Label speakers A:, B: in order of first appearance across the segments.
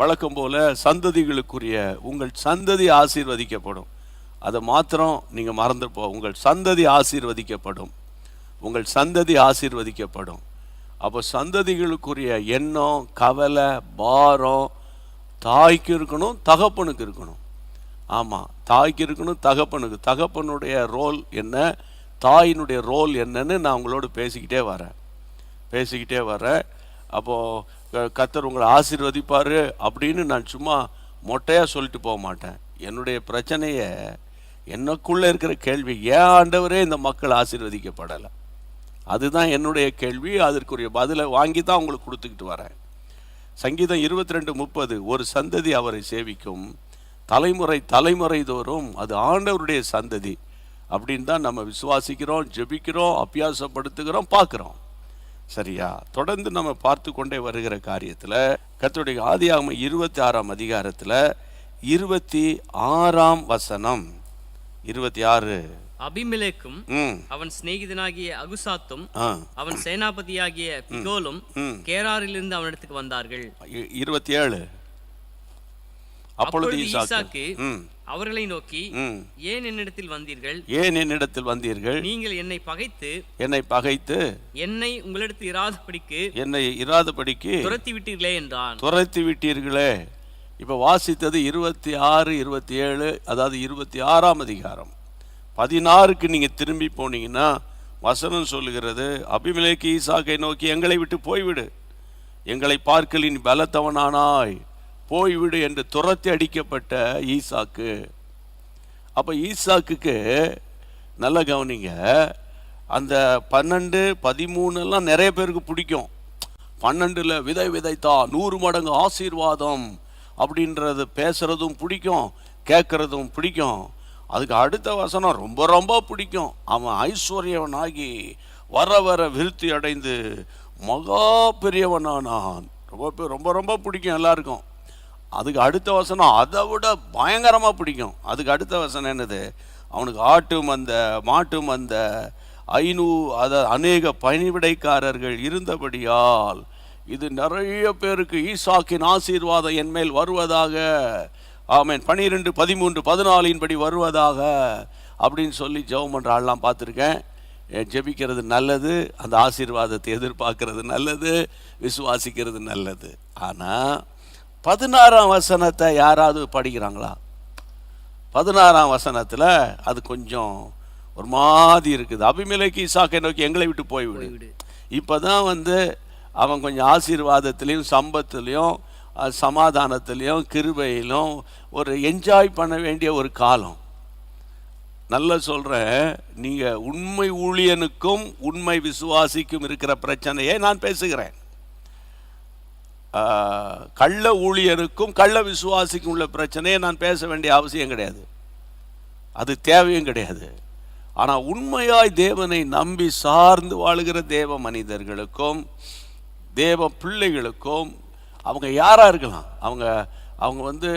A: வழக்கம் போல சந்ததிகளுக்குரிய உங்கள் சந்ததி ஆசீர்வதிக்கப்படும். அதை மாத்திரம் நீங்கள் மறந்து உங்கள் சந்ததி ஆசீர்வதிக்கப்படும், உங்கள் சந்ததி ஆசீர்வதிக்கப்படும். அப்போ சந்ததிகளுக்குரிய எண்ணம், கவலை, பாரம் தாய்க்கு இருக்கணும், தகப்பனுக்கு இருக்கணும். ஆமாம், தாய்க்கு இருக்கணும், தகப்பனுக்கு. தகப்பனுடைய ரோல் என்ன, தாயினுடைய ரோல் என்னன்னு நான் உங்களோடு பேசிக்கிட்டே வரேன். அப்போது கர்த்தர் உங்களை ஆசீர்வதிப்பார் அப்படின்னு நான் சும்மா மொட்டையாக சொல்லிட்டு போக மாட்டேன். என்னுடைய பிரச்சனையை, எனக்குள்ளே இருக்கிற கேள்வி, ஏன் ஆண்டவரே இந்த மக்கள் ஆசீர்வதிக்கப்படலை? அதுதான் என்னுடைய கேள்வி. அதற்குரிய பதிலை வாங்கி தான் உங்களுக்கு கொடுத்துக்கிட்டு வரேன். சங்கீதம் 22:30, ஒரு சந்ததி அவரை சேவிக்கும், தலைமுறை தலைமுறை தோறும் அது ஆண்டவருடைய சந்ததி அப்படின்னு தான் நம்ம விசுவாசிக்கிறோம், ஜெபிக்கிறோம், அபியாசப்படுத்துகிறோம், பார்க்குறோம். சரியா? தொடர்ந்து நம்ம பார்த்து கொண்டே வருகிற காரியத்தில் கர்த்தருடைய ஆதியாகமம் 26ஆம் அதிகாரத்தில் 26ஆம் வசனம், 26,
B: அபிமெலேக்கும் அவன் சிநேகிதனாகிய அகுசாத்தும் அவன் சேனாபதியாகிய பிகோலும் கேராரிலிருந்து அவனிடத்துக்கு வந்தார்கள்.
A: 27, அப்பொழுது ஈசாக்கு
B: அவர்களை நோக்கி, ஏன் என்னிடத்தில் வந்தீர்கள்? நீங்கள் என்னை பகைத்து என்னை உங்களிடத்தில் இராதபடிக்கு துரத்தி விட்டீர்களே என்றான்.
A: துரத்தி விட்டீர்களே. இப்ப வாசித்தது 26, 27, அதாவது 26ஆம் அதிகாரம் 16க்கு நீங்க திரும்பி போனீங்கன்னா வசனம் சொல்லுகிறது, அபிமெலேக்கு ஈசாக்கை நோக்கி, எங்களை விட்டு போய்விடு, எங்களை பார்க்கலின் பலத்தவனானாய், போய்விடு என்று துரத்தி அடிக்கப்பட்ட ஈசாக்கு. அப்ப ஈசாக்குக்கு நல்ல கவனிங்க, அந்த 12, 13 எல்லாம் நிறைய பேருக்கு பிடிக்கும். 12ல் விதை விதைத்தா 100 மடங்கு ஆசீர்வாதம் அப்படின்றது பேசுறதும் பிடிக்கும், கேட்கறதும் பிடிக்கும். அதுக்கு அடுத்த வசனம் ரொம்ப ரொம்ப பிடிக்கும். அவன் ஐஸ்வர்யவனாகி வர வர விருத்தி அடைந்து மகா பெரியவனானான். ரொம்ப ரொம்ப பிடிக்கும் எல்லாருக்கும். அதுக்கு அடுத்த வசனம் அதை விட பயங்கரமாக பிடிக்கும். அதுக்கு அடுத்த வசனம் என்னது, அவனுக்கு ஆட்டு மந்த மாட்டு மந்த 500 அநேக பணிவிடைக்காரர்கள் இருந்தபடியால் இது நிறைய பேருக்கு ஈசாக்கின் ஆசீர்வாதம் என் மேல் வருவதாக, ஆமென், 12, 13, 14 வருவதாக அப்படின்னு சொல்லி ஜெபம் பண்ணுற ஆள்லாம் பார்த்துருக்கேன். ஜெபிக்கிறது நல்லது, அந்த ஆசீர்வாதத்தை எதிர்பார்க்கறது நல்லது, விசுவாசிக்கிறது நல்லது. ஆனால் 16ஆம் வசனத்தை யாராவது படிக்கிறாங்களா? 16ஆம் வசனத்தில் அது கொஞ்சம் ஒரு மாதிரி இருக்குது. அபிமெலேக்கு ஈசாக்கை நோக்கி, எங்களை விட்டு போய்விடு. இப்போ தான் அவன் கொஞ்சம் ஆசீர்வாதத்திலையும் சம்பத்துலேயும் சமாதானத்திலையும் கிருபையிலும் ஒரு என்ஜாய் பண்ண வேண்டிய ஒரு காலம். நல்லா சொல்கிறேன், நீங்கள் உண்மை ஊழியனுக்கும் உண்மை விசுவாசிக்கும் இருக்கிற பிரச்சனையை நான் பேசுகிறேன். கள்ள ஊழியனுக்கும் கள்ள விசுவாசிக்கும் உள்ள பிரச்சனையை நான் பேச வேண்டிய அவசியம் கிடையாது, அது தேவையும் கிடையாது. ஆனால் உண்மையாய் தேவனை நம்பி சார்ந்து வாழுகிற தேவ மனிதர்களுக்கும் தேவ பிள்ளைகளுக்கும், அவங்க யாராக இருக்கலாம், அவங்க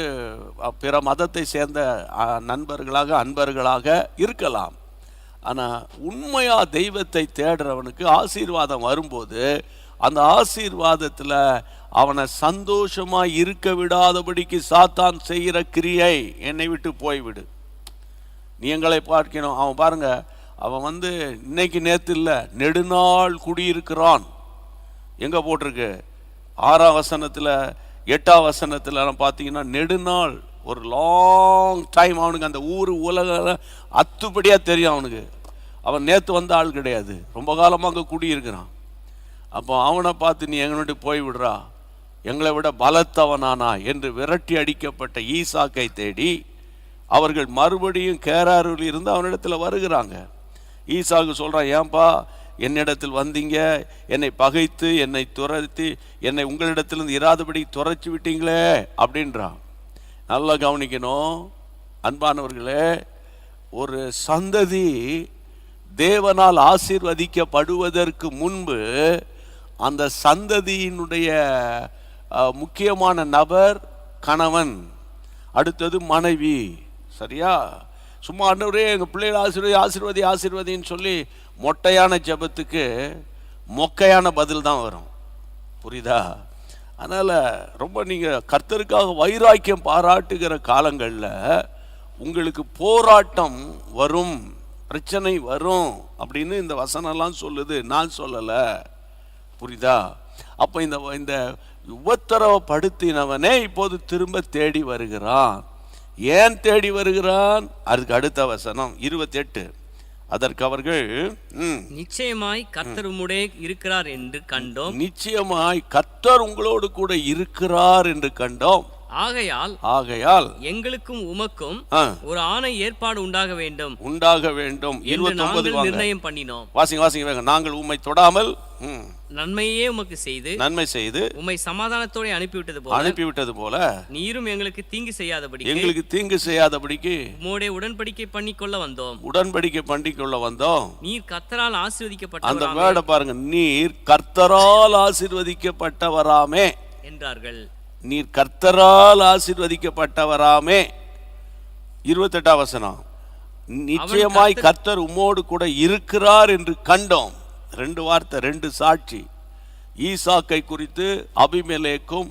A: பிற மதத்தை சேர்ந்த நண்பர்களாக அன்பர்களாக இருக்கலாம். ஆனால் உண்மையாக தெய்வத்தை தேடுறவனுக்கு ஆசீர்வாதம் வரும்போது அந்த ஆசீர்வாதத்தில் அவனை சந்தோஷமாக இருக்க விடாதபடிக்கு சாத்தான் செய்கிற கிரியை, என்னை விட்டு போய்விடு, நீ எங்களை பார்க்கணும். அவன் பாருங்க, அவன் இன்னைக்கு நேற்று இல்லை, நெடுநாள் குடியிருக்கிறான். எங்கே போட்டிருக்கு? 6ஆம் வசனத்தில் 8ஆம் வசனத்தில் பார்த்தீங்கன்னா நெடுநாள், ஒரு லாங் டைம். அவனுக்கு அந்த ஊர் உலக அத்துப்படியாக தெரியும் அவனுக்கு. அவன் நேற்று வந்த ஆள் கிடையாது, ரொம்ப காலமாக அங்கே குடியிருக்கிறான். அப்போ அவனை பார்த்து, நீ எங்களை விட்டு போய்விடுறா, எங்களை விட பலத்தவனானா என்று விரட்டி அடிக்கப்பட்ட ஈசாக்கை தேடி அவர்கள் மறுபடியும் கேராரில் இருந்து அவனிடத்தில் வருகிறாங்க. ஈசாக்கு சொல்கிறான், ஏன்பா என்னிடத்தில் வந்தீங்க, என்னை பகைத்து என்னை துரத்தி என்னை உங்களிடத்திலிருந்து இராதபடி துரைச்சி விட்டீங்களே அப்படின்றான். நல்லா கவனிக்கணும் அன்பானவர்களே, ஒரு சந்ததி தேவனால் ஆசீர்வதிக்கப்படுவதற்கு முன்பு அந்த சந்ததியினுடைய முக்கியமான நபர் கணவன், அடுத்தது மனைவி. சரியா? சும்மா ஆண்டவரே எங்கள் பிள்ளைகள் ஆசீர்வதின்னு சொல்லி மொட்டையான ஜெபத்துக்கு மொக்கையான பதில் தான் வரும். புரியுதா? அதனால் ரொம்ப நீங்கள் கர்த்தருக்காக வைராக்கியம் பாராட்டுகிற காலங்களில் உங்களுக்கு போராட்டம் வரும், பிரச்சனை வரும் அப்படின்னு இந்த வசனம்லாம் சொல்லுது, நான் சொல்லலை. புரியுதா? அப்போ இந்த உபத்திரவப்படுத்தினவனே இப்போது திரும்ப தேடி வருகிறான். ஏன் தேடி வருகிறான்? அதுக்கு அடுத்த வசனம் 28. அதற்கு அவர்கள்
B: நிச்சயமாய் கர்த்தர் உம்முடைய இருக்கிறார் என்று கண்டோம்.
A: நிச்சயமாய் கர்த்தர் உங்களோடு கூட இருக்கிறார் என்று கண்டோம்.
B: ஆகையால் எங்களுக்கும் உமக்கும் ஒரு ஆணை ஏற்பாடு உண்டாக வேண்டும்
A: 29
B: நிர்ணயம் பண்ணினோம்.
A: வாசிங்க. நாங்கள் உம்மை தொடாமல்
B: நன்மையே உமக்கு நன்மை செய்து உம்மை சமாதானத்தோட அனுப்பிவிட்டது போல நீரும் எங்களுக்கு தீங்கு செய்யாதபடிக்கு உம்முடைய உடன்படிக்கை பண்ணிக்கொள்ள வந்தோம். நீர் கர்த்தரால் ஆசீர்வதிக்கப்பட்ட
A: அந்த வேர்டை பாருங்க, நீர் கர்த்தரால் ஆசீர்வதிக்கப்பட்டவராமே
B: என்றார்கள்.
A: நீர் கர்த்தரால் ஆசீர்வதிக்கப்பட்டவராமே. 28 வசனம், நிச்சயமாய் கர்த்தர் உம்மோடு கூட இருக்கிறார் என்று கண்டோம். 2 வார்த்தை, 2 சாட்சி. ஈசாக்கை குறித்து அபிமெலேக்கும்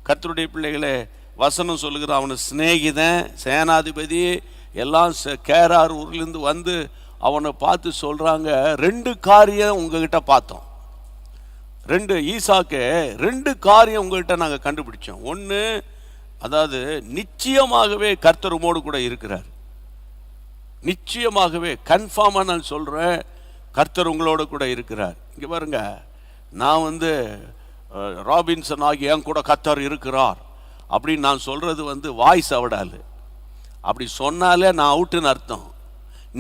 A: கர்த்தருடைய பிள்ளைகளே வசனம் சொல்லுகிற அவனு சிநேகிதன், சேனாதிபதி எல்லாம் கேரார் ஊர்லேருந்து வந்து அவனை பார்த்து சொல்றாங்க, 2 காரியம் உங்ககிட்ட பார்த்தோம். ஈசாக்கே 2 காரியம் உங்கள்கிட்ட நாங்கள் கண்டுபிடிச்சோம். ஒன்று, அதாவது நிச்சயமாகவே கர்த்தர் உம்மோடு கூட இருக்கிறார். நிச்சயமாகவே கன்ஃபார்மாக நான் சொல்கிறேன், கர்த்தர் உங்களோட கூட இருக்கிறார். இங்கே பாருங்க, நான் ராபின்சன் ஆகி என் கூட கர்த்தர் இருக்கிறார் அப்படின்னு நான் சொல்கிறது வாய்ஸ் அவடால். அப்படி சொன்னாலே நான் அவுட்டுன்னு அர்த்தம்.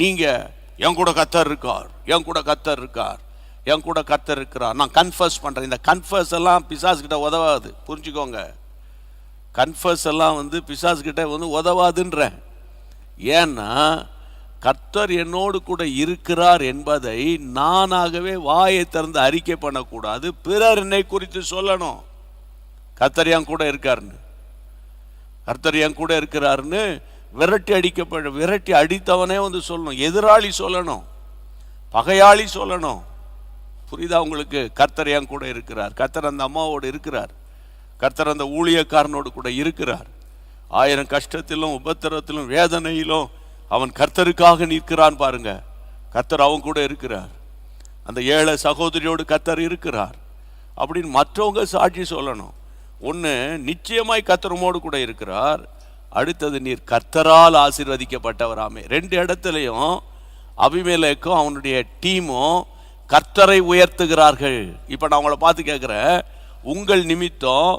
A: நீங்கள் என் கூட கர்த்தர் இருக்கார், என் கூட கர்த்தர் இருக்கார், என் கூட கர்த்தர் இருக்கிறார், நான் கன்ஃபர்ஸ் பண்ணுறேன். இந்த கன்ஃபர்ஸ் எல்லாம் பிசாசுக்கிட்ட உதவாது, புரிஞ்சுக்கோங்க. கன்ஃபர்ஸ் எல்லாம் பிசாசுக்கிட்ட உதவாதுன்றேன். ஏன்னா கர்த்தர் என்னோடு கூட இருக்கிறார் என்பதை நானாகவே வாயை திறந்து அறிக்கை பண்ணக்கூடாது, பிறர் என்னை குறித்து சொல்லணும். கர்த்தர் என் கூட இருக்காருன்னு, கர்த்தர் என் கூட இருக்கிறாருன்னு விரட்டி அடித்தவனே சொல்லணும், எதிராளி சொல்லணும், பகையாளி சொல்லணும். புரியுதா உங்களுக்கு? கர்த்தர் என் கூட இருக்கிறார், கர்த்தர் அந்த அம்மாவோடு இருக்கிறார், கர்த்தர் அந்த ஊழியக்காரனோடு கூட இருக்கிறார். 1000 கஷ்டத்திலும் உபத்திரத்திலும் வேதனையிலும் அவன் கர்த்தருக்காக நிற்கிறான் பாருங்க. கர்த்தர் அவன் கூட இருக்கிறார். அந்த ஏழை சகோதரியோடு கர்த்தர் இருக்கிறார் அப்படின்னு மற்றவங்க சாட்சி சொல்லணும். ஒன்று, நிச்சயமாய் கர்த்தர் உம்மோடு கூட இருக்கிறார். அடுத்தது, நீர் கர்த்தரால் ஆசீர்வதிக்கப்பட்டவராமே. 2 இடத்துலையும் அபிமெலேக்கும் அவனுடைய டீமும் கர்த்தரை உயர்த்துகிறார்கள். இப்போ நான் உங்களை பார்த்து கேட்குறேன், உங்கள் நிமித்தம்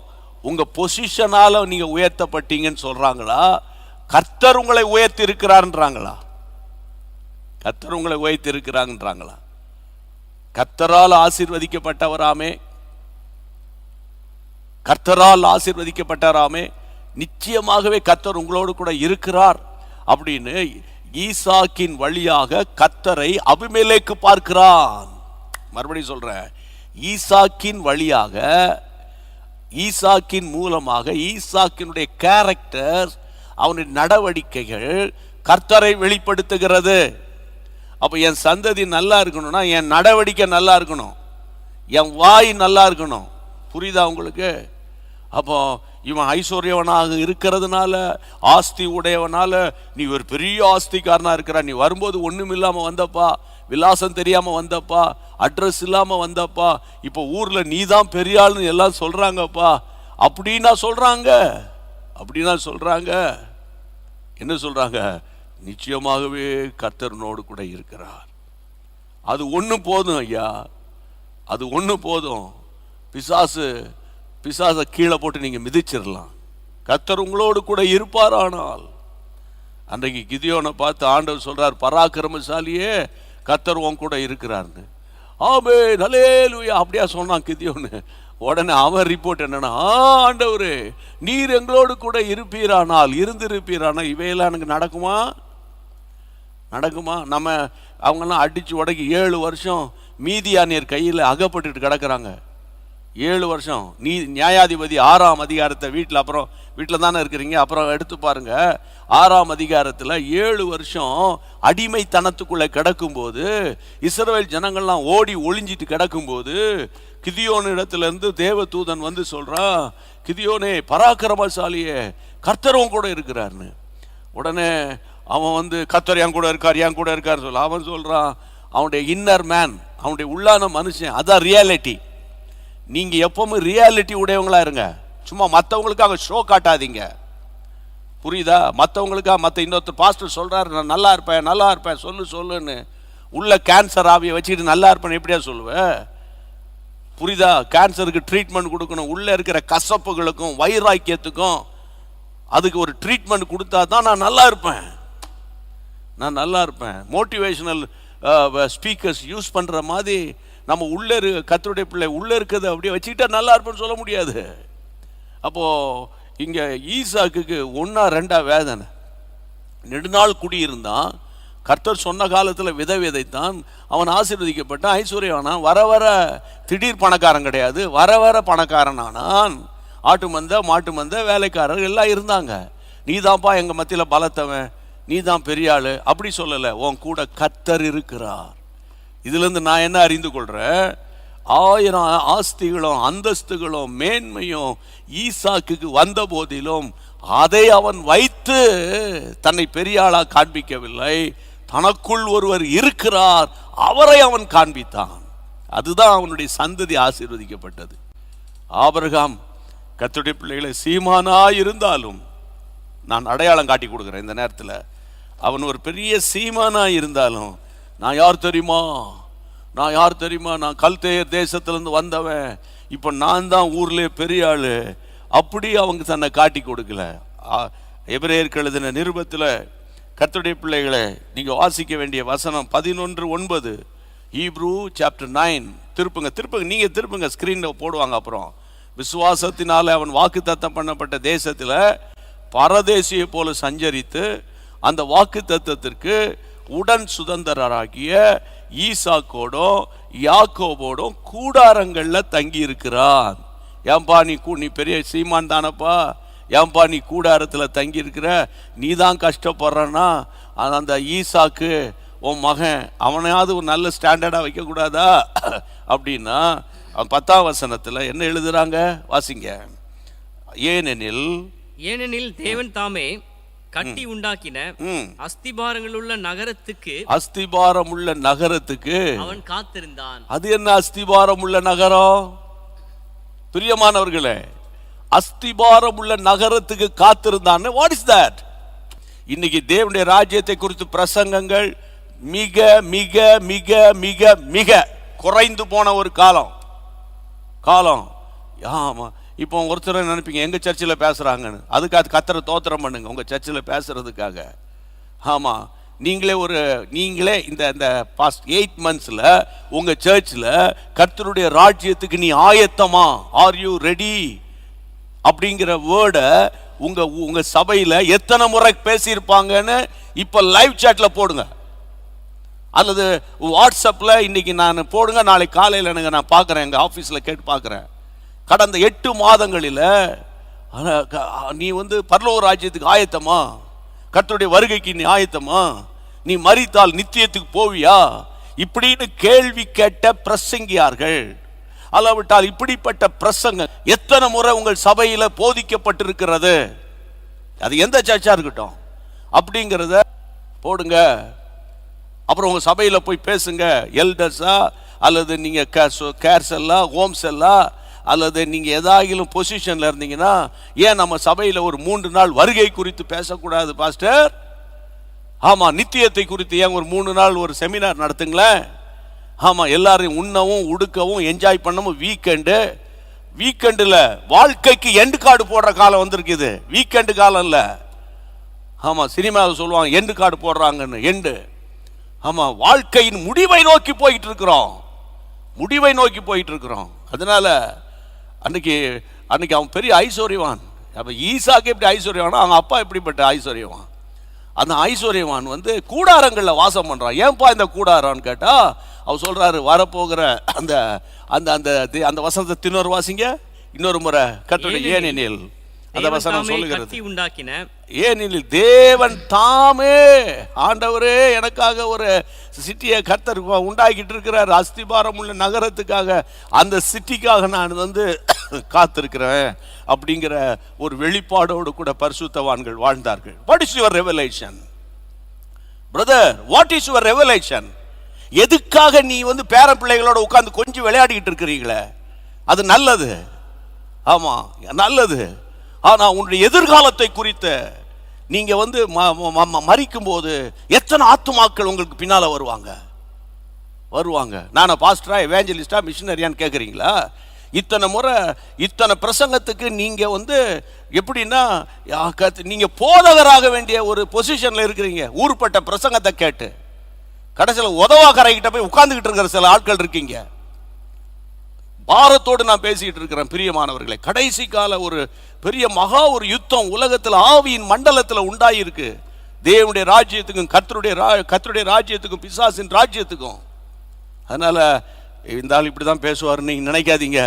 A: உங்கள் பொசிஷனால் நீங்கள் உயர்த்தப்பட்டீங்கன்னு சொல்கிறாங்களா, கர்த்தர் உங்களை உயர்த்தி இருக்கிறார்ன்றாங்களா? கர்த்தர் உங்களை உயர்த்தி இருக்கிறாங்கன்றாங்களா? கர்த்தரால் ஆசீர்வதிக்கப்பட்டவராமே, கர்த்தரால் ஆசீர்வதிக்கப்பட்டவராமே, நிச்சயமாகவே கர்த்தர் உங்களோடு கூட இருக்கிறார் அப்படின்னு ஈசாக்கின் வழியாக கர்த்தரை அபிமெலேக்கு பார்க்கிறான். மறுபடியும் சொல்றேன், ஈசாக்கின் வழியாக, ஈசாக்கின் மூலமாக, ஈசாக்கினுடைய கேரக்டர், அவனுடைய நடவடிக்கைகள் கர்த்தரை வெளிப்படுத்துகிறது. அப்போ என் சந்ததி நல்லா இருக்கணும்னா என் நடவடிக்கை நல்லா இருக்கணும், என் வாய் நல்லா இருக்கணும். புரியுதா உங்களுக்கு? அப்போ இவன் ஐஸ்வர்யவனாக இருக்கிறதுனால, ஆஸ்தி உடையவனால, நீ ஒரு பெரிய ஆஸ்திக்காரனா இருக்கிற, நீ வரும்போது ஒன்றும் இல்லாமல் வந்தப்பா, விலாசம் தெரியாமல் வந்தப்பா, அட்ரஸ் இல்லாமல் வந்தப்பா, இப்போ ஊரில் நீ தான் பெரிய ஆள்னு எல்லாம் சொல்கிறாங்கப்பா அப்படின்னா சொல்கிறாங்க. என்ன சொல்கிறாங்க? நிச்சயமாகவே கர்த்தர்னோடு கூட இருக்கிறார். அது ஒன்று போதும் ஐயா, அது ஒன்று போதும். பிசாசை கீழே போட்டு நீங்கள் மிதிச்சிடலாம். கர்த்தர் உங்களோடு கூட இருப்பாரானால். அன்றைக்கு கிதியோனை பார்த்து ஆண்டவர் சொல்றார், பராக்கிரமசாலியே கர்த்தர் உன் கூட இருக்கிறார்னு. ஆமென் ஹல்லேலூயா அப்படியா சொன்னான் கிதியோனு. உடனே அவன் ரிப்போர்ட் என்னன்னா, ஆண்டவரே நீர் எங்களோடு கூட இருப்பீரானால், இருந்திருப்பீரானால் இவையெல்லாம் எனக்கு நடக்குமா? நம்ம அவங்கெல்லாம் அடித்து உடக்கி 7 வருஷம் மீதியானியர் கையில் அகப்பட்டுட்டு கிடக்கிறாங்க. 7 வருஷம். நீ நியாயாதிபதி 6ஆம் அதிகாரத்தை வீட்டில் தானே இருக்கிறீங்க, அப்புறம் எடுத்து பாருங்க. 6ஆம் அதிகாரத்தில் 7 வருஷம் அடிமைத்தனத்துக்குள்ளே கிடக்கும்போது, இஸ்ரவேல் ஜனங்கள்லாம் ஓடி ஒளிஞ்சிட்டு கிடக்கும்போது, கிதியோன் இடத்துலேருந்து தேவ தூதன் வந்து சொல்கிறான், கிதியோனே பராக்கிரமசாலியே, கர்த்தரும் கூட இருக்கிறார்னு. உடனே அவன் வந்து கர்த்தர் என் கூட இருக்கார் சொல்ல, அவன் சொல்கிறான், அவனுடைய இன்னர் மேன், அவனுடைய உள்ளான மனுஷன், அதான் ரியாலிட்டி. நீங்கள் எப்பவுமே ரியாலிட்டி உடையவங்களா இருங்க. சும்மா மற்றவங்களுக்காக ஷோ காட்டாதீங்க, புரியுதா? மற்ற இன்னொருத்தர் பாஸ்டர் சொல்கிறாரு, நான் நல்லா இருப்பேன் சொல்லுன்னு உள்ள கேன்சர் ஆவியை வச்சுக்கிட்டு நல்லா இருப்பேன் எப்படியா சொல்லுவேன்? புரியுதா? கேன்சருக்கு ட்ரீட்மெண்ட் கொடுக்கணும். உள்ளே இருக்கிற கசப்புகளுக்கும் வைராக்கியத்துக்கும் அதுக்கு ஒரு ட்ரீட்மெண்ட் கொடுத்தா தான் நான் நல்லா இருப்பேன். மோட்டிவேஷனல் ஸ்பீக்கர்ஸ் யூஸ் பண்ணுற மாதிரி நம்ம உள்ளே கர்த்தருடைய பிள்ளை உள்ளே இருக்கிறது அப்படியே வச்சுக்கிட்டா நல்லா இருப்பேன்னு சொல்ல முடியாது. அப்போது இங்கே ஈசாக்குக்கு 1-2 வேதனை. நெடுநாள் குடியிருந்தான், கர்த்தர் சொன்ன காலத்தில் விதைத்தான், அவன் ஆசீர்வதிக்கப்பட்டான், ஐஸ்வர்யவானான். வர திடீர் பணக்காரன் கிடையாது, வர பணக்காரனானான். ஆட்டு மந்த மாட்டு மந்த வேலைக்காரர்கள் எல்லாம் இருந்தாங்க. நீ தான்ப்பா எங்கள் மத்தியில் பலத்தவன், நீ தான் பெரிய ஆள் அப்படி சொல்லலை. உன் கூட கர்த்தர் இருக்கிறார். இதுலேருந்து நான் என்ன அறிந்து கொள்கிறேன்? 1000 ஆஸ்திகளும் அந்தஸ்துகளும் மேன்மையும் ஈசாக்குக்கு வந்த போதிலும் அதை அவன் வைத்து தன்னை பெரிய ஆளாக காண்பிக்கவில்லை. தனக்குள் ஒருவர் இருக்கிறார், அவரை அவன் காண்பித்தான். அதுதான் அவனுடைய சந்ததி ஆசீர்வதிக்கப்பட்டது. ஆபிரகாம் கர்த்தருடைய பிள்ளைகளை சீமானாய் இருந்தாலும், நான் அடையாளம் காட்டி கொடுக்குறேன் இந்த நேரத்தில், அவன் ஒரு பெரிய சீமானாய் இருந்தாலும், நான் யார் தெரியுமா, நான் கல்தேயர் தேசத்திலேருந்து வந்தவன், இப்போ நான் தான் ஊர்லேயே பெரிய ஆள், அப்படி அவங்க தன்னை காட்டி கொடுக்கல. எபிரேயருக்கு எழுதின நிருபத்தில் கர்த்தருடைய பிள்ளைகளை நீங்கள் வாசிக்க வேண்டிய வசனம் 11:9, ஹீப்ரூ சாப்டர் 9. திருப்புங்க, ஸ்க்ரீனில் போடுவாங்க. அப்புறம் விசுவாசத்தினால அவன் வாக்குத்தத்தம் பண்ணப்பட்ட தேசத்தில் பரதேசியை போல சஞ்சரித்து அந்த வாக்குத்தத்தத்திற்கு உடன் சுதந்திரராகிய ஈசாக்கோடும் யாக்கோபோடும் கூடாரங்களில் தங்கி இருக்கிறான். ஏன்பா நீ பெரிய சீமான் தானப்பா, ஏன்பா நீ கூடாரத்தில் தங்கி இருக்கிற, நீ தான் கஷ்டப்படுறன்னா அந்த ஈசாக்கு உன் மகன், அவனையாவது ஒரு நல்ல ஸ்டாண்டர்டாக வைக்கக்கூடாதா அப்படின்னா 10ஆம் வசனத்தில் என்ன எழுதுறாங்க வாசிங்க. ஏனெனில்
B: தேவன் தாமே கட்டி உண்டாக்கின அஸ்திபாரங்கள் உள்ள நகரத்துக்கு அவன் காத்திருந்தான்.
A: அது என்ன அஸ்திபாரம் உள்ள நகரம்? பிரியமானவர்களே, அஸ்திபாரம் உள்ள நகரத்துக்கு காத்திருந்தான். What is that? இன்னைக்கு தேவனுடைய ராஜ்யத்தை குறித்து பிரசங்கங்கள் மிக மிக மிக மிக மிக குறைந்து போன ஒரு காலம். ஆமா, இப்போ ஒருத்தர் நினைப்பீங்க எங்கள் சர்ச்சில் பேசுகிறாங்கன்னு, அதுக்காக கர்த்தரை தோத்திரம் பண்ணுங்க உங்கள் சர்ச்சில் பேசுகிறதுக்காக. ஆமாம், நீங்களே இந்த பாஸ்ட் 8 monthsல உங்கள் சர்ச்சில் கர்த்தருடைய ராஜ்யத்துக்கு நீ ஆயத்தமா, ஆர் யூ ரெடி அப்படிங்கிற வேர்டை உங்கள் சபையில் எத்தனை முறை பேசியிருப்பாங்கன்னு இப்போ லைவ் சாட்டில் போடுங்க, அல்லது வாட்ஸ்அப்பில் இன்னைக்கு நான் போடுங்க, நாளைக்கு காலையில் எனக்கு நான் பார்க்குறேன், எங்கள் ஆஃபீஸில் கேட்டு பார்க்குறேன். கடந்த 8 மாதங்களில் நீ பரலோக ராஜ்யத்துக்கு ஆயத்தமா, கர்த்தருடைய வருகைக்கு நீ ஆயத்தமா, நீ மரித்தால் நித்தியத்துக்கு போவியா இப்படின்னு கேள்வி கேட்ட பிரசங்கியார்கள், அல்லாவிட்டால் இப்படிப்பட்ட பிரசங்க எத்தனை முறை உங்கள் சபையில் போதிக்கப்பட்டிருக்கிறது, அது எந்த சர்ச்சா இருக்கட்டும் அப்படிங்கிறத போடுங்க. அப்புறம் உங்கள் சபையில் போய் பேசுங்க, எல்டர்ஸா அல்லது நீங்கள் கேர்ஸ் எல்லாம் ஹோம்ஸ் எல்லாம் அல்லது நீங்கள் ஏதாகிலும் பொசிஷனில் இருந்தீங்கன்னா, ஏன் நம்ம சபையில் ஒரு 3 நாள் வருகை குறித்து பேசக்கூடாது பாஸ்டர்? ஆமாம், நித்தியத்தை குறித்து ஏன் ஒரு 3 நாள் ஒரு செமினார் நடத்துங்களேன்? ஆமாம், எல்லாரையும் உண்ணவும் உடுக்கவும் என்ஜாய் பண்ணவும் வீக்கெண்டில் வாழ்க்கைக்கு எண்டு கார்டு போடுற காலம் வந்திருக்குது, வீக்கெண்டு காலம் இல்லை. ஆமாம், சினிமாவில் சொல்லுவாங்க எண்டு கார்டு போடுறாங்கன்னு, எண்டு. ஆமாம், வாழ்க்கையின் முடிவை நோக்கி போயிட்டு இருக்கிறோம். அதனால அன்னைக்கு அவன் பெரிய ஐஸ்வர்யவான். அப்போ ஈசாக்கு எப்படி ஐஸ்வர்யவானா, அவங்க அப்பா எப்படிப்பட்ட ஐஸ்வர்யவான்? அந்த ஐஸ்வர்யவான் கூடாரங்களில் வாசம் பண்ணுறான். ஏன்பா இந்த கூடாரான்னு கேட்டால், அவர் சொல்றாரு வரப்போகிற அந்த அந்த அந்த அந்த வசனத்தை தின்னொரு வாசிங்க இன்னொரு முறை. கர்த்தருடைய ஏனெனில் அந்த வசனம் சொல்லுகிறது, ஏனெனில் தேவன் தாமே, ஆண்டவரே எனக்காக ஒரு சிட்டியை கர்த்தர் உண்டாக்கிட்டு இருக்கிறார், அஸ்திபாரம் உள்ள நகரத்துக்காக, அந்த சிட்டிக்காக நான் வந்து காத்திருக்கிறேன் அப்படிங்கிற ஒரு வெளிப்பாடோடு கூட பரிசுத்தவான்கள் வாழ்ந்தார்கள். What is your revelation brother? What is your revelation? எதுக்காக நீ வந்து பேர பிள்ளைகளோட உட்கார்ந்து கொஞ்சம் விளையாடிக்கிட்டு இருக்கிறீங்களே? அது நல்லது, ஆமா நல்லது. ஆனா உன்னுடைய எதிர்காலத்தை குறித்த நீங்க வந்து மரிக்கும் போது எத்தனை ஆத்துமாக்கள் உங்களுக்கு பின்னால வருவாங்க. நானா பாஸ்டரா, எவாஞ்சலிஸ்டா, மிஷனரியான்னு கேட்குறீங்களா? இத்தனை முறை இத்தனை பிரசங்கத்துக்கு நீங்க வந்து எப்படின்னா நீங்க போதகராக வேண்டிய ஒரு பொசிஷன்ல இருக்கிறீங்க. ஊர்பட்ட பிரசங்கத்தை கேட்டு கடைசியில் உதவாக்கரைகிட்ட போய் உட்கார்ந்துகிட்டு இருக்கிற சில ஆட்கள் இருக்கீங்க. பாரத்தோடு நான் பேசிக்கிட்டு இருக்கிறேன் பிரியமானவர்களே. கடைசி கால ஒரு பெரிய மகா ஒரு யுத்தம் உலகத்தில் ஆவியின் மண்டலத்தில் உண்டாயிருக்கு. தேவனுடைய ராஜ்யத்துக்கும் கர்த்தருடைய ராஜ்யத்துக்கும் பிசாசின் ராஜ்யத்துக்கும். அதனால இந்த ஆள் இப்படி தான் பேசுவார் நீங்க நினைக்காதீங்க.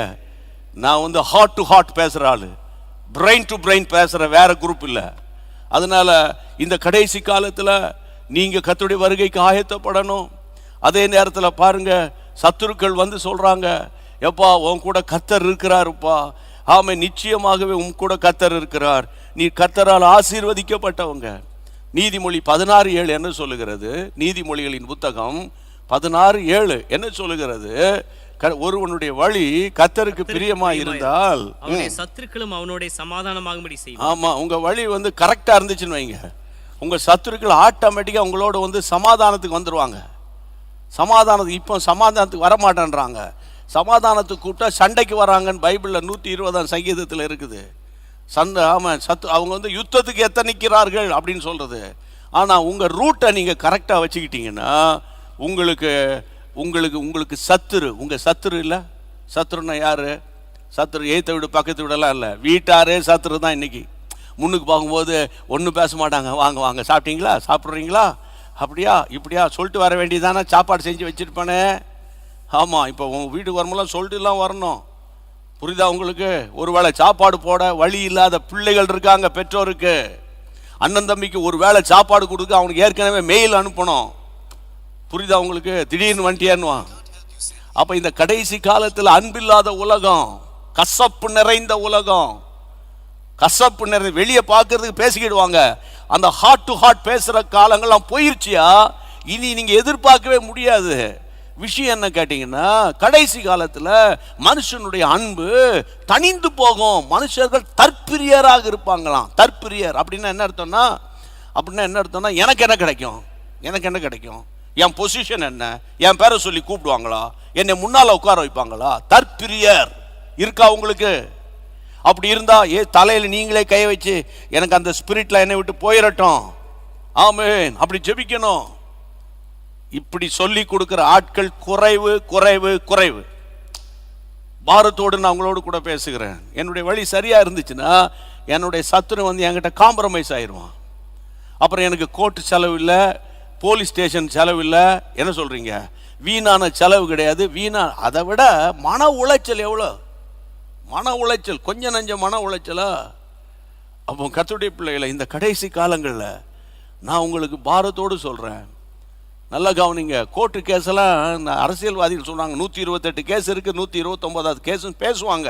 A: நான் வந்து ஹார்ட் டு ஹார்ட் பேசுற ஆளு, பிரெயின் டு பிரெயின் பேசுற வேற குரூப் இல்லை. அதனால இந்த கடைசி காலத்தில் நீங்க கர்த்தருடைய வருகைக்கு ஆயத்தப்படணும். அதே நேரத்தில் பாருங்க, சத்துருக்கள் வந்து சொல்றாங்க, எப்பா உன் கூட கர்த்தர் இருக்கிறாருப்பா. ஆமே, நிச்சயமாகவே உன் கூட கர்த்தர் இருக்கிறார், நீ கர்த்தரால் ஆசீர்வதிக்கப்பட்டவங்க. நீதிமொழி 16:7 என்ன சொல்லுகிறது? நீதிமொழிகளின் புத்தகம் 16:7 என்ன சொல்லுகிறது? ஒருவனுடைய வழி கர்த்தருக்கு பிரியமா இருந்தால்
B: சத்துருக்களும் அவனுடைய சமாதானமாகும்படி செய்வார்.
A: ஆமா, உங்க வழி வந்து கரெக்டா இருந்துச்சுன்னு வைங்க, உங்க சத்துருக்கள் ஆட்டோமேட்டிக்கா உங்களோட வந்து சமாதானத்துக்கு வந்துருவாங்க. சமாதானத்துக்கு இப்போ சமாதானத்துக்கு வரமாட்டேன்றாங்க. சமாதானத்துக்கு கூப்பிட்டா சண்டைக்கு வராங்கன்னு பைபிளில் 120ஆம் சங்கீதத்தில் இருக்குது. ஆமாம், அவங்க வந்து யுத்தத்துக்கு எத்தனைக்கிறார்கள் அப்படின்னு சொல்கிறது. ஆனால் உங்கள் ரூட்டை நீங்கள் கரெக்டாக வச்சுக்கிட்டீங்கன்னா உங்களுக்கு உங்களுக்கு உங்களுக்கு சத்துரு, உங்கள் சத்துரு இல்லை. சத்துருன்னா யார்? சத்துரு ஏற்ற வீடு பக்கத்து வீடெல்லாம் இல்லை, வீட்டாரே சத்துரு தான். இன்றைக்கி முன்னுக்கு பார்க்கும்போது ஒன்றும் பேச மாட்டாங்க. வாங்க வாங்க, சாப்பிட்டீங்களா, சாப்பிட்றீங்களா, அப்படியா இப்படியா சொல்லிட்டு வர வேண்டியதானே, சாப்பாடு செஞ்சு வச்சுருப்பானே. ஆமாம், இப்போ உங்கள் வீட்டுக்கு வரும்போது சொல்லிட்டுலாம் வரணும். புரியுதா உங்களுக்கு? ஒருவேளை சாப்பாடு போட வழி இல்லாத பிள்ளைகள் இருக்காங்க, பெற்றோருக்கு. அண்ணன் தம்பிக்கு ஒரு வேளை சாப்பாடு கொடுக்க அவனுக்கு ஏற்கனவே மெயில் அனுப்பணும். புரியுதா உங்களுக்கு? திடீர்னு வந்துட்டியான்னுவான். அப்போ இந்த கடைசி காலத்தில் அன்பில்லாத உலகம், கசப்பு நிறைந்த உலகம், கசப்பு நிறைந்த, வெளியே பார்க்கறதுக்கு பேசிக்கிடுவாங்க. அந்த ஹார்ட் டு ஹார்ட் பேசுகிற காலங்கள்லாம் போயிடுச்சியா, இனி நீங்கள் எதிர்பார்க்கவே முடியாது. விஷயம் என்ன கேட்டீங்கன்னா, கடைசி காலத்தில் மனுஷனுடைய அன்பு தணிந்து போகும். மனுஷர்கள் தற்பிரியராக இருப்பாங்களாம். தற்பிரியர் அப்படின்னா என்ன அர்த்தம்னா, எனக்கு என்ன கிடைக்கும், எனக்கு என்ன கிடைக்கும், என் பொசிஷன் என்ன, என் பேரை சொல்லி கூப்பிடுவாங்களா, என்னை முன்னால் உட்கார வைப்பாங்களா? தற்பிரியர் இருக்கா உங்களுக்கு? அப்படி இருந்தா தலையில் நீங்களே கை வச்சு எனக்கு அந்த ஸ்பிரிட்ல என்னை விட்டு போயிடட்டும், ஆமென், அப்படி ஜெபிக்கணும். இப்படி சொல்லி கொடுக்கிற ஆட்கள் குறைவு குறைவு குறைவு. பாரத்தோடு நான் உங்களோடு கூட பேசுகிறேன். என்னுடைய வழி சரியா இருந்துச்சுன்னா என்னுடைய சத்துரு வந்து என்கிட்ட காம்ப்ரமைஸ் ஆயிடுவான். அப்புறம் எனக்கு கோர்ட்டு செலவு இல்லை, போலீஸ் ஸ்டேஷன் செலவு இல்லை. என்ன சொல்றீங்க? வீணான செலவு கிடையாது. அதை விட மன உளைச்சல் எவ்வளோ, மன உளைச்சல், கொஞ்சம் நஞ்ச மன உளைச்சலா. அப்போ கர்த்தருடைய பிள்ளைகளை, இந்த கடைசி காலங்களில் நான் உங்களுக்கு பாரத்தோடு சொல்கிறேன், நல்லா கவனிங்க. கோர்ட்டு கேஸெல்லாம் அரசியல்வாதிகள் சொல்கிறாங்க 128 கேஸ் இருக்குது, 129வது கேஸுன்னு பேசுவாங்க.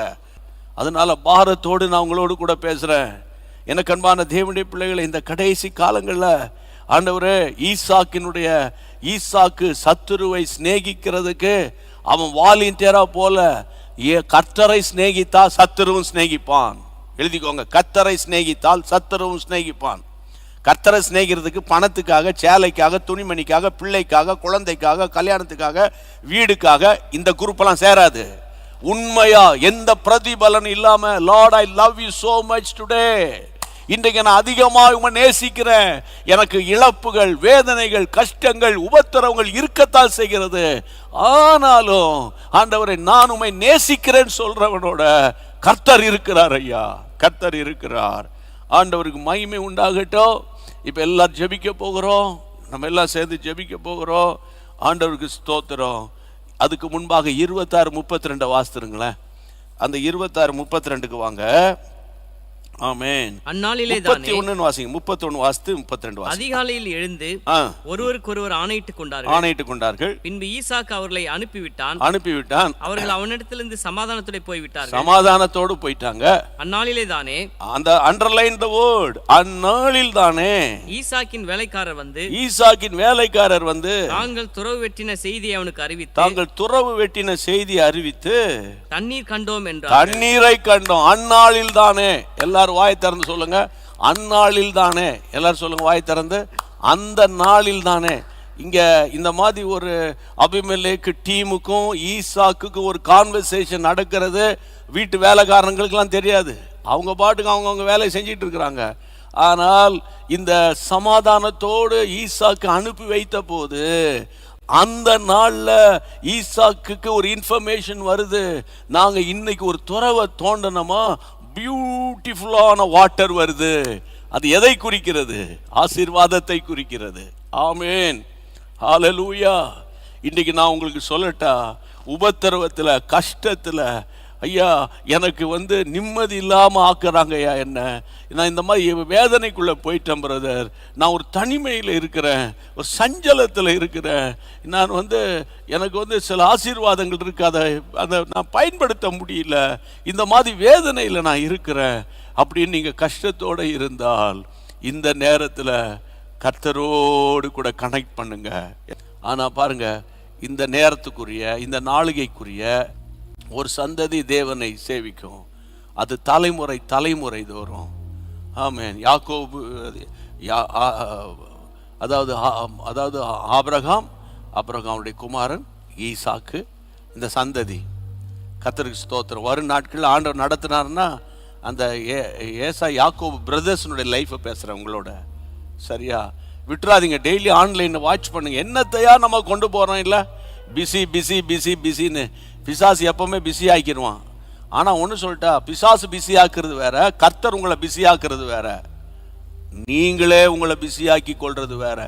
A: அதனால பாரத்தோடு நான் உங்களோடு கூட பேசுகிறேன். எனக்கு அன்பான தேவனுடைய பிள்ளைகளை, இந்த கடைசி காலங்களில் ஆண்டவரே, ஈசாக்கு சத்துருவை சிநேகிக்கிறதுக்கு அவன் வாலண்டியரா போல, கர்த்தரை சிநேகித்தா சத்துருவும் சிநேகிப்பான். எழுதிக்கோங்க, கர்த்தரை சிநேகித்தால் சத்துருவும் சிநேகிப்பான். கர்த்தரை சிநேகிக்கிறதுக்கு பணத்துக்காக, சேலைக்காக, துணிமணிக்காக, பிள்ளைக்காக, குழந்தைக்காக, கல்யாணத்துக்காக, வீடுக்காக இந்த குரூப்பெல்லாம் சேராது. உண்மையா எந்த பிரதிபலன் இல்லாம, Lord I love you so much today, இன்றைக்கு நான் அதிகமாக உம்மை நேசிக்கிறேன், எனக்கு இழப்புகள், வேதனைகள், கஷ்டங்கள், உபத்திரவங்கள் இருக்கத்தான் செய்கிறது, ஆனாலும் ஆண்டவரை நான் உம்மை நேசிக்கிறேன்னு சொல்றவனோட கர்த்தர் இருக்கிறார். ஐயா, கர்த்தர் இருக்கிறார். ஆண்டவருக்கு மகிமை உண்டாகட்டும். இப்போ எல்லாரும் ஜெபிக்க போகிறோம், நம்ம எல்லாம் சேர்ந்து ஜெபிக்க போகிறோம். ஆண்டவருக்கு ஸ்தோத்திரம். அதுக்கு முன்பாக 26:32 வாசித்துருங்களேன். அந்த 26:32க்கு வாங்க. ஆமென்.
B: அந்நாளிலே தானே
A: 31 வாசிங்க. 31 வாசித்து 32 வாசிங்க.
B: அதிகாலையில் எழுந்து ஒருவருக்கொருவர் ஆணையிட்டுக் கொண்டார்கள். பின்பு ஈசாக்கு அவர்களை அனுப்பிவிட்டான். அவர்கள் அவனிடத்திலிருந்து சமாதானத்தோடு போய்விட்டார்கள்.
A: சமாதானத்தோடு போயிட்டாங்க.
B: அந்நாளிலே தானே,
A: அந்த அண்டர்லைன் த வேர்ட், அந்நாளில் தானே
B: ஈசாக்கின் வேலைக்காரர் வந்து தாங்கள் துறவு வெட்டின செய்தியை அவனுக்கு அறிவித்து தண்ணீர் கண்டோம் என்றார்.
A: தண்ணீரை கண்டோம். அந்நாளில் தானே. எல்லாரும் வாய் திறந்து சொல்லுங்க, அந்நாளில் தானே. எல்லாரும் சொல்லுங்க வாய் திறந்து, அந்த நாளில் தானே. இங்க இந்த மாதிரி ஒரு அபிமெலேக்கு டீமுக்கும் ஈசாக்குக்கும் ஒரு கான்வர்சேஷன் நடக்கிறது வீட்டு வேலைக்காரங்களுக்கெல்லாம் தெரியாது. அவங்க பாட்டுக்கு அவங்கவுங்க வேலையை செஞ்சிட்டு இருக்கிறாங்க. ஆனால் இந்த சமாதானத்தோடு ஈசாக்கு அனுப்பி வைத்த போது அந்த நாள்ல ஈசாக்குக்கு ஒரு இன்ஃபர்மேஷன் வருது. நாங்க இன்னைக்கு ஒரு துறவை தோண்டனமா, பியூட்டிஃபுல்லான வாட்டர் வருது. அது எதை குறிக்கிறது? ஆசீர்வாதத்தை குறிக்கிறது. ஆமென், ஹல்லேலூயா. இன்னைக்கு நான் உங்களுக்கு சொல்லட்டா, உபத்திரவத்துல, கஷ்டத்துல, ஐயா எனக்கு நிம்மதி இல்லாமல் ஆக்குறாங்க ஐயா என்ன. நான் இந்த மாதிரி வேதனைக்குள்ளே போயிட்டேன் பிரதர். நான் ஒரு தனிமையில் இருக்கிறேன், ஒரு சஞ்சலத்தில் இருக்கிறேன். நான் எனக்கு சில ஆசீர்வாதங்கள் இருக்கு, அதை நான் பயன்படுத்த முடியல. இந்த மாதிரி வேதனையில் நான் இருக்கிறேன் அப்படின்னு நீங்கள் கஷ்டத்தோடு இருந்தால் இந்த நேரத்தில் கர்த்தரோடு கூட கனெக்ட் பண்ணுங்க. ஆனால் பாருங்க, இந்த நேரத்துக்குரிய, இந்த நாளிகைக்குரிய ஒரு சந்ததி தேவனை சேவிக்கும். அது தலைமுறை தோறும். ஆமென். யாக்கோபு, அதாவது ஆபிரகாமுடைய குமாரன் ஈசாக்கு, இந்த சந்ததி. கர்த்தருக்கு ஸ்தோத்திரம். வரும் நாட்களில் ஆண்டவர் நடத்தினார்னா அந்த யாக்கோபு பிரதர்ஸனுடைய லைஃப்பை பேசுகிறேன் உங்களோட. சரியா? விட்டுறாதீங்க. டெய்லி ஆன்லைனில் வாட்ச் பண்ணுங்க. என்னத்தையா நம்ம கொண்டு போகிறோம். இல்லை பிஸின்னு பிசாசு எப்பவுமே பிஸி ஆக்கிடுவான். ஆனால் ஒன்று சொல்லிட்டா, பிசாசு பிஸி ஆக்குறது வேற, கர்த்தர் உங்களை பிஸி ஆக்குறது வேற, நீங்களே உங்களை பிஸி ஆக்கி கொள்றது வேற.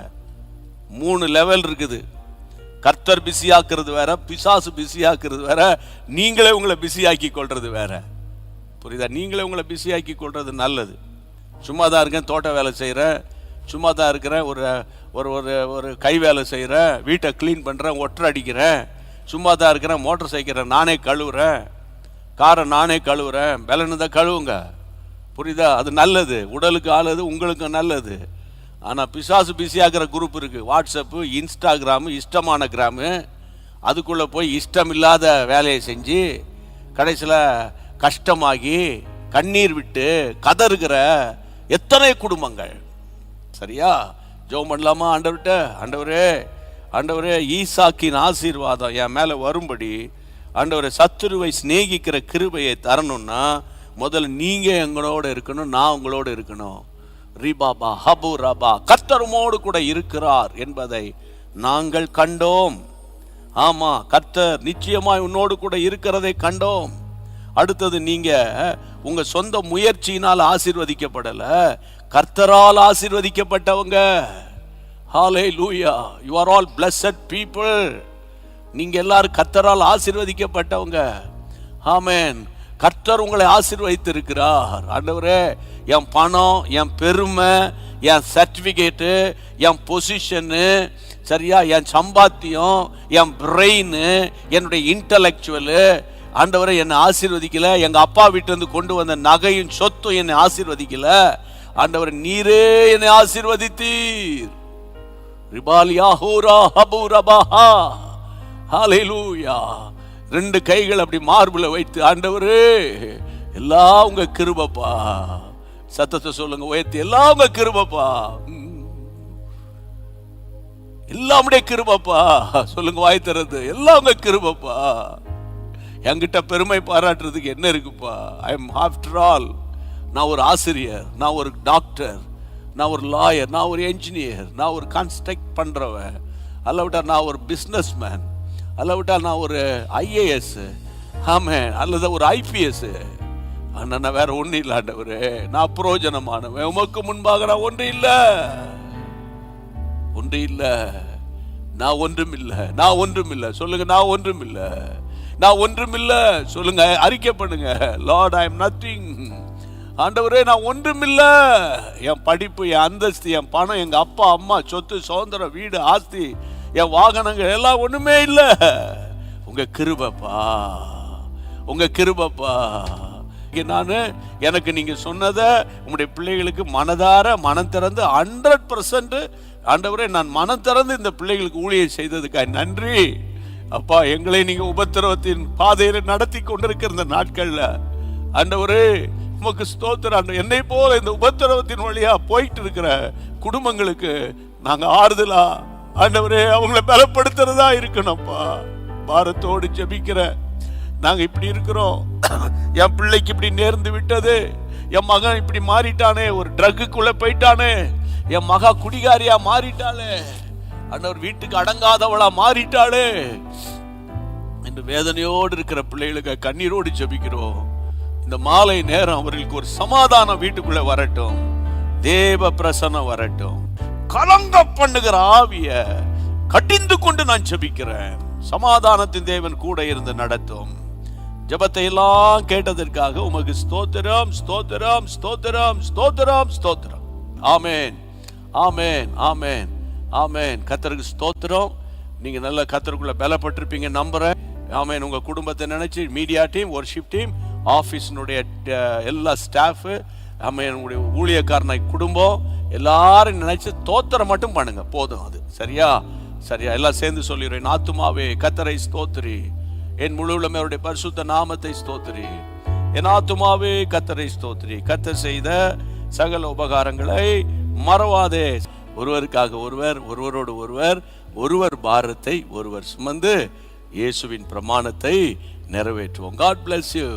A: 3 லெவல் இருக்குது. கர்த்தர் பிஸி ஆக்குறது வேற, பிசாசு பிஸி ஆக்குறது வேற, நீங்களே உங்களை பிஸி ஆக்கி கொள்றது வேற. புரியுதா? நீங்களே உங்களை பிஸி ஆக்கி கொள்றது நல்லது. சும்மா தான் இருக்கேன், தோட்ட வேலை செய்கிறேன், சும்மா தான் இருக்கிறேன், ஒரு கை வேலை செய்கிறேன், வீட்டை க்ளீன் பண்ணுறேன், ஒற்றை அடிக்கிறேன், சும்மா தான் இருக்கிறேன், மோட்டர் சைக்கிளை நானே கழுவுறேன், காரை நானே கழுவுறேன். பலன்னு தான் கழுவுங்க. புரியுதா? அது நல்லது, உடலுக்கு ஆளுது, உங்களுக்கு நல்லது. ஆனால் பிசாசு பிஸியாகிற குரூப் இருக்குது. வாட்ஸ்அப்பு, இன்ஸ்டாகிராமு, இஷ்டமான கிராமு, அதுக்குள்ளே போய் இஷ்டம் இல்லாத வேலையை செஞ்சு கடைசியில் கஷ்டமாகி கண்ணீர் விட்டு கதறுகிற எத்தனை குடும்பங்கள். சரியா? ஜெபம் பண்ணலாமா? ஆண்டவரே ஈசாக்கின் ஆசீர்வாதம் என் மேலே வரும்படி ஆண்டவரே சத்துருவை சிநேகிக்கிற கிருபையை தரணும்னா முதல்ல நீங்கள் எங்களோட இருக்கணும், நான் உங்களோடு இருக்கணும். ரிபாபா ஹபு ரபா, கர்த்தருமோடு கூட இருக்கிறார் என்பதை நாங்கள் கண்டோம். ஆமா, கர்த்தர் நிச்சயமாய் உன்னோடு கூட இருக்கிறதை கண்டோம். அடுத்தது, நீங்க உங்க சொந்த முயற்சியினால் ஆசீர்வதிக்கப்படல, கர்த்தரால் ஆசீர்வதிக்கப்பட்டவங்க. ஹல்லேலூயா. You are all blessed people. நீங்க எல்லாரும் கர்த்தரால் ஆசீர்வதிக்கப்பட்டவங்க. ஆமென். கர்த்தர் உங்களை ஆசீர்வதித்திருக்கிறார். ஆண்டவரே, என் பணம், என் பெருமை, என் சர்டிபிகேட்டு, என் பொசிஷனு, சரியா, என் சம்பாத்தியம், என் பிரெயின், என்னுடைய இன்டலெக்சுவலு, ஆண்டவரை என்னை ஆசீர்வதிக்கல. எங்க அப்பா வீட்டிலிருந்து கொண்டு வந்த நகையும் சொத்தும் என்னை ஆசீர்வதிக்கல. ஆண்டவர் நீரே என்னை ஆசீர்வதித்தீர். ஹல்லேலூயா. 2 கைகள் அப்படி மார்பில் வைத்து, ஆண்டவரே எல்லாம் உங்க கிருபைப்பா. சத்தத்தை சொல்லுங்க உயர்த்தி, எல்லாம் உங்க கிருபைப்பா, எல்லாம் உடைய கிருபைப்பா. சொல்லுங்க வாய் திறந்து, எல்லாம் உங்க கிருபைப்பா. என்கிட்ட பெருமை பாராட்டுறதுக்கு என்ன இருக்குப்பா? ஐ எம் ஆஃப்டர் ஆல், நான் ஒரு ஆசிரியர், நான் ஒரு டாக்டர், நான் ஒரு லாயர், நான் ஒரு என்ஜினியர், நான் ஒரு கன்ஸ்ட்ரக்ட் பண்றவன், அல்லவிட்டா நான் ஒரு பிஸ்னஸ் மேன், அல்லவிட்டா நான் ஒரு IAS, ஆமே, அல்லது ஒரு IPS. ஆனால் நான் வேற ஒன்றும் இல்லை ஆண்டவரே. நான் பிரயோஜனமானவன், உமக்கு முன்பாக நான் ஒன்று இல்லை. நான் ஒன்றுமில்லை, நான் ஒன்றுமில்லை சொல்லுங்க. நான் ஒன்றுமில்லை, நான் ஒன்றுமில்லை சொல்லுங்க. அறிக்கை பண்ணுங்க. லார்ட், ஐ அம் நத்திங். ஆண்டவரே, நான் ஒன்றுமில்லை. என் படிப்பு, என் அந்தஸ்து, என் பணம், எங்க அப்பா அம்மா சொத்து சுதந்திரம், வீடு ஆஸ்தி, என் வாகனங்கள் எல்லாம் ஒண்ணுமே இல்லை. உங்க கிருபைப்பா, உங்க கிருபைப்பா. எனக்கு நீங்க சொன்னதை உங்களுடைய பிள்ளைகளுக்கு மனதார மனம் திறந்து 100% ஆண்டவரே, நான் மனம் திறந்து இந்த பிள்ளைகளுக்கு ஊழியம் செய்ததுக்காக நன்றி அப்பா. எங்களை நீங்க உபத்திரவத்தின் பாதையில நடத்தி கொண்டிருக்கிற இந்த நாட்கள்ல ஆண்டவரே உமக்கு ஸ்தோத்திரம். என்னை போல இந்த உபத்திரவத்தின் வழியா போயிட்டு இருக்கிற குடும்பங்களுக்கு நாங்க ஆறுதலா ஆண்டவரே அவங்களை பலப்படுத்துறதா இருக்கணும்ப்பா. பாரத்தோடு ஜெபிக்கிற நாங்க இப்படி இருக்கிறோம். என் பிள்ளைக்கு இப்படி நேர்ந்து விட்டது, என் மகன் இப்படி மாறிட்டானே, ஒரு ட்ரக்குக்குள்ள போயிட்டானே, என் மகா குடிகாரியா மாறிட்டாளே, ஆண்டவர் வீட்டுக்கு அடங்காதவளா மாறிட்டாளே என்று வேதனையோடு இருக்கிற பிள்ளைகளுக்கு கண்ணீரோடு ஜெபிக்கிறோம். இந்த மாலை நேரம் அவர்களுக்கு ஒரு சமாதானம் வீட்டுக்குள்ள வரட்டும், தேவ பிரசன்னம் வரட்டும். கலங்க பண்ணுகிற ஆவிய கடிந்து கொண்டு நான் ஜெபிக்கிறேன். சமாதானத்தின் தேவன் கூட இருந்து நடத்தும். ஜெபத்தை எல்லாம் கேட்டதற்காக உமக்கு ஸ்தோத்திரம், ஸ்தோத்திரம், ஸ்தோத்திரம், ஸ்தோத்திரம், ஸ்தோத்திரம். ஆமென், ஆமென், ஆமென், ஆமென். கர்த்தருக்கு ஸ்தோத்திரம். நீங்க நல்ல கர்த்தருக்குள்ள பலப்பட்டிருப்பீங்க நம்புறேன். ஆமென். உங்க குடும்பத்தை நினைச்சு மீடியா டீம், வொர்ஷிப் டீம், ஆபீஸ்னுடைய எல்லா ஸ்டாஃப், ஆமென், உங்களுடைய ஊழியக்காரனை குடும்பம் எல்லாரும் நினைச்சு தோத்திரம் மட்டும் பண்ணுங்க, போதும். அது சரியா? சரியா? எல்லாம் சேர்ந்து சொல்லிடுறேன். ஆத்துமாவே கர்த்தரை ஸ்தோத்திரி, என் முழு உள்ளமே அவருடைய பரிசுத்த நாமத்தை ஸ்தோத்திரி. என் ஆத்துமாவே கர்த்தரை ஸ்தோத்திரி, கர்த்தர் செய்த சகல உபகாரங்களை மறவாதே. ஒருவருக்காக ஒருவர், ஒருவரோடு ஒருவர், ஒருவர் பாரத்தை ஒருவர் சுமந்து இயேசுவின் பிரமாணத்தை நிறைவேற்றுவோம். God bless you.